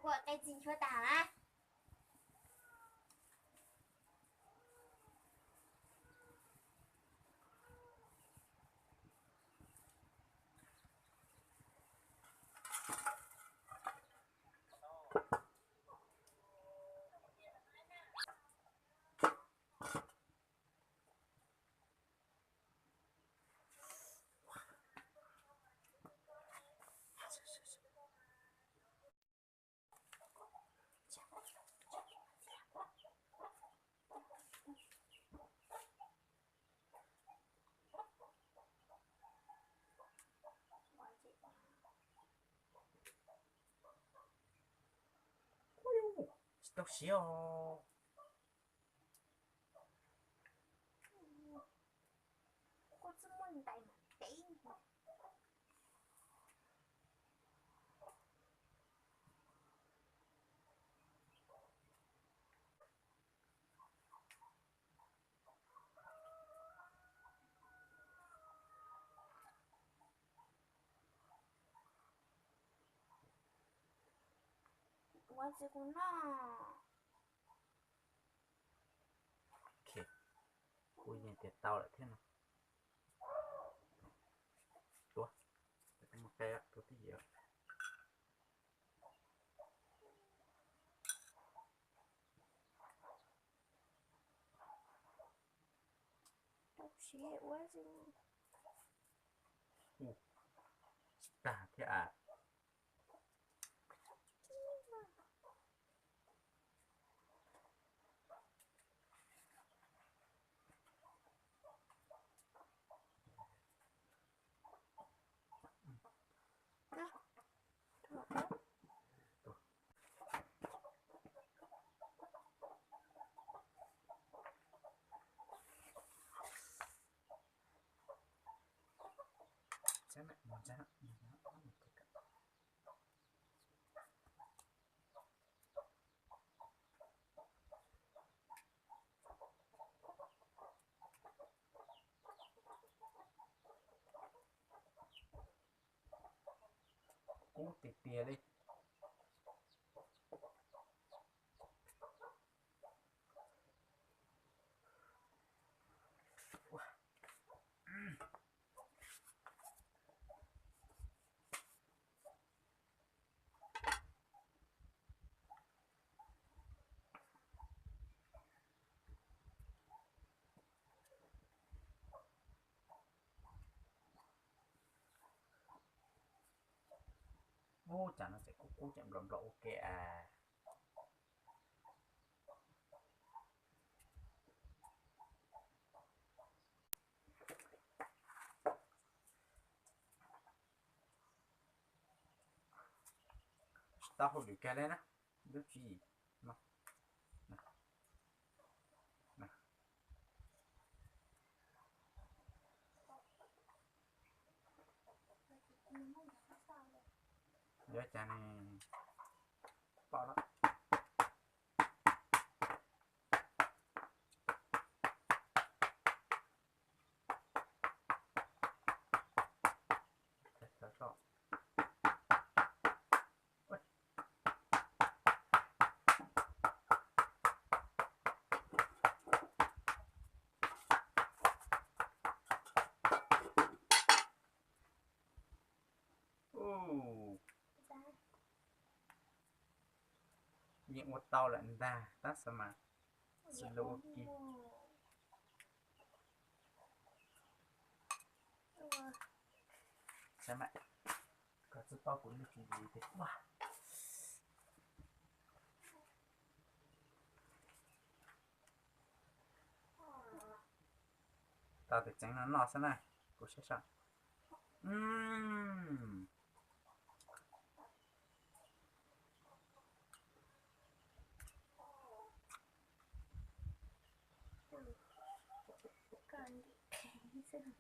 Cô gọi cái gì cho tả á?どうしよcô cứ muốn tay mà tí. Quá chứ cũng nó. ok cô nhìn tiền tao lại thế nào ủa một cái có cái gì ạ Đâu xí hệ quá chứ. tả thế à sẽ mẹ muốn ra cũng tịt tìa đi ô chả nó sẽ cô chạm rộng rộng ok à tao hồi được cái đấy nè rất gì mà nhớ cha này bao đó thật rồi những một tàu lận ra tắt sama slow key xem lại có sự to của mình gì thế quá tao phải tránh nó nọ xem này cô sẽ sao Còn cái gì?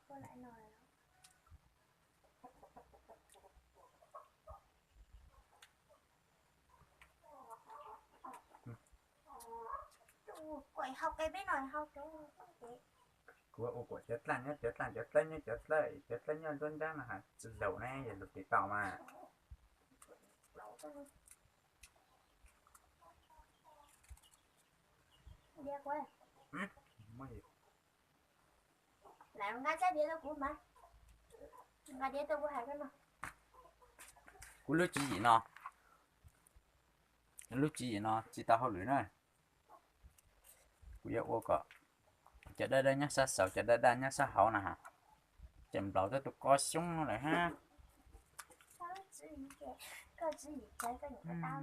Cô lại nói đó. Quậy học cái biết nói học chỗ của chết là nhá chết là chết lên nhá luôn ra là hả dầu này giờ được cái tàu mà Đi quay. mới Lại ngay cái đi đâu cũng mà. Ngay đi đâu cũng hay cái mà. cú lúc chỉ gì nó chỉ tao hỏi lưỡi này cú yêu ô cọ chợ đây đây nhá sa sầu chợ đây đây nhá sa hậu nè hả chậm đầu tới tụi có súng nó lại ha Sao chỉ cái gì cái những cái tao